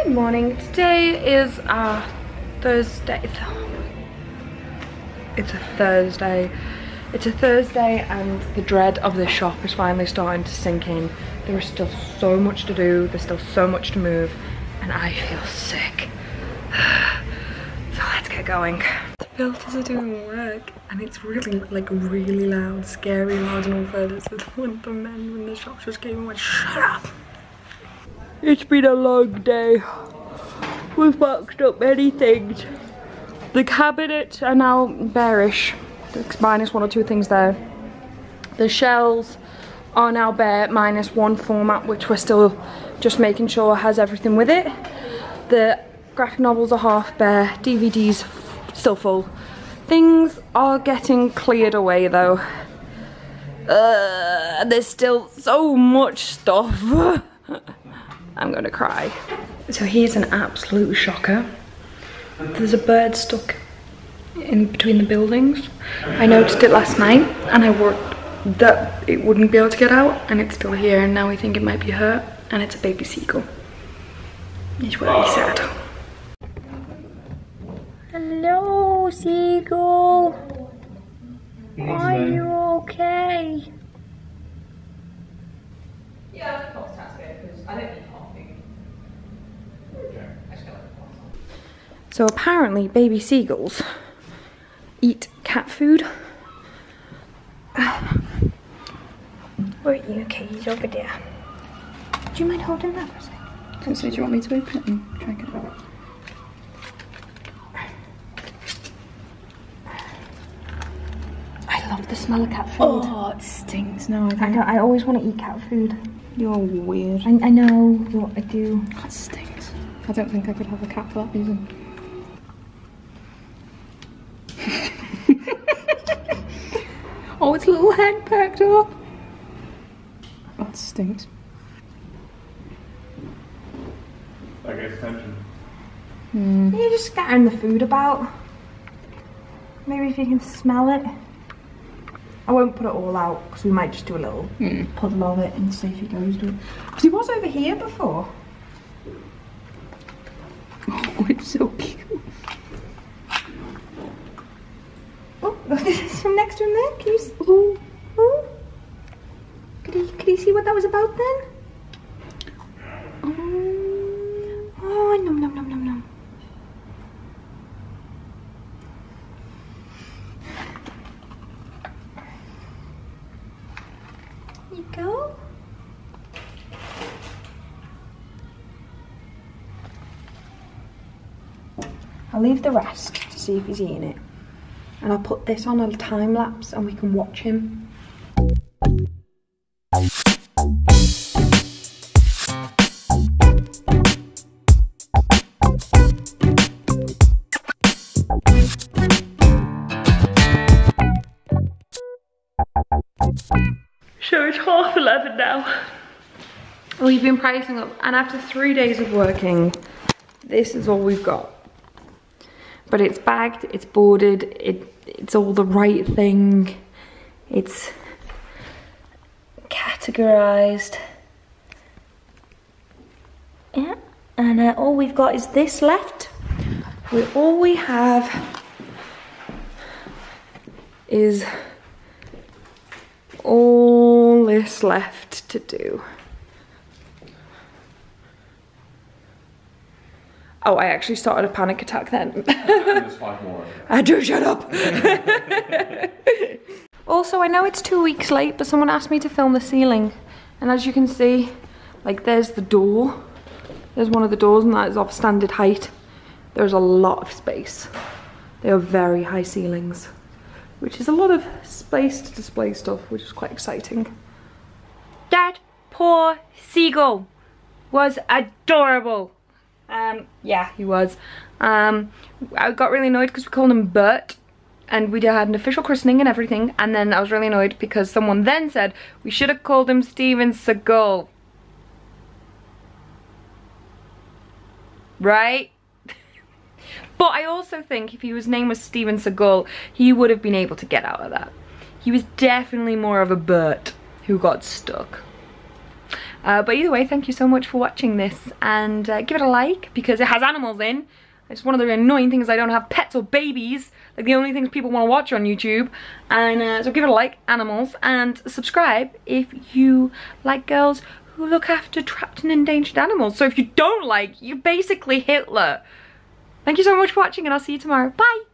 Good morning. Today is Thursday. It's a Thursday. It's a Thursday and the dread of this shop is finally starting to sink in. There is still so much to do, there's still so much to move, and I feel sick. So let's get going. The filters are doing work and it's really, like, really loud, scary loud and all further. So when the men in the shop just came and went, shut up! It's been a long day. We've boxed up many things. The cabinets are now bearish. There's minus one or two things there. The shelves are now bare, minus one format, which we're still just making sure has everything with it. The graphic novels are half bare, DVDs still full. Things are getting cleared away though. There's still so much stuff. I'm gonna cry. So here's an absolute shocker. There's a bird stuck in between the buildings. I noticed it last night and I worked that it wouldn't be able to get out, and it's still here, and now we think it might be hurt, and it's a baby seagull. It's very sad. Hello, seagull. Are you okay? Yeah, the cost has it because I don't eat coffee. Okay. I just got like a cost. So apparently baby seagulls eat cat food. Where are you? Okay, he's over there. Do you mind holding that for a second? So do you want me to open it and try and get it out? I love the smell of cat food. Oh, it stinks. No, I always want to eat cat food. You're weird. I know what I do. That stinks. I don't think I could have a cat for that reason. Oh, its little head perked up. That stinks. That gets attention. You're just scattering the food about. Maybe if you can smell it. I won't put it all out because we might just do a little puddle of it and see if he goes to it. Because he was over here before. Oh, it's so cute. Oh, there's some next to him there. Can you? Ooh, ooh. Could he see what that was about then? Oh, nom nom nom nom nom. There you go. I'll leave the rest to see if he's eating it. And I'll put this on a time lapse and we can watch him. So it's 11:30 now. We've been pricing up, and after 3 days of working, this is all we've got. But it's bagged, it's boarded, it's all the right thing. It's categorized. Yeah, and all we've got is this left. All we have is all this left to do. Oh, I actually started a panic attack then. There's 5 more. Andrew, shut up! Also, I know it's 2 weeks late, but someone asked me to film the ceiling. And as you can see, like, there's the door. There's one of the doors, and that is of standard height. There's a lot of space. They are very high ceilings, which is a lot of space to display stuff, which is quite exciting. That poor seagull was adorable. Yeah, he was. I got really annoyed because we called him Bert, and we had an official christening and everything, and then I was really annoyed because someone then said we should have called him Steven Seagal. Right? But I also think if his name was Steven Seagal, he would have been able to get out of that. He was definitely more of a Bert who got stuck. But either way, thank you so much for watching this, and give it a like because it has animals in. It's one of the annoying things I don't have pets or babies, like the only things people want to watch on YouTube. And so give it a like, animals, and subscribe if you like girls who look after trapped and endangered animals. So if you don't like, you're basically Hitler. Thank you so much for watching, and I'll see you tomorrow. Bye!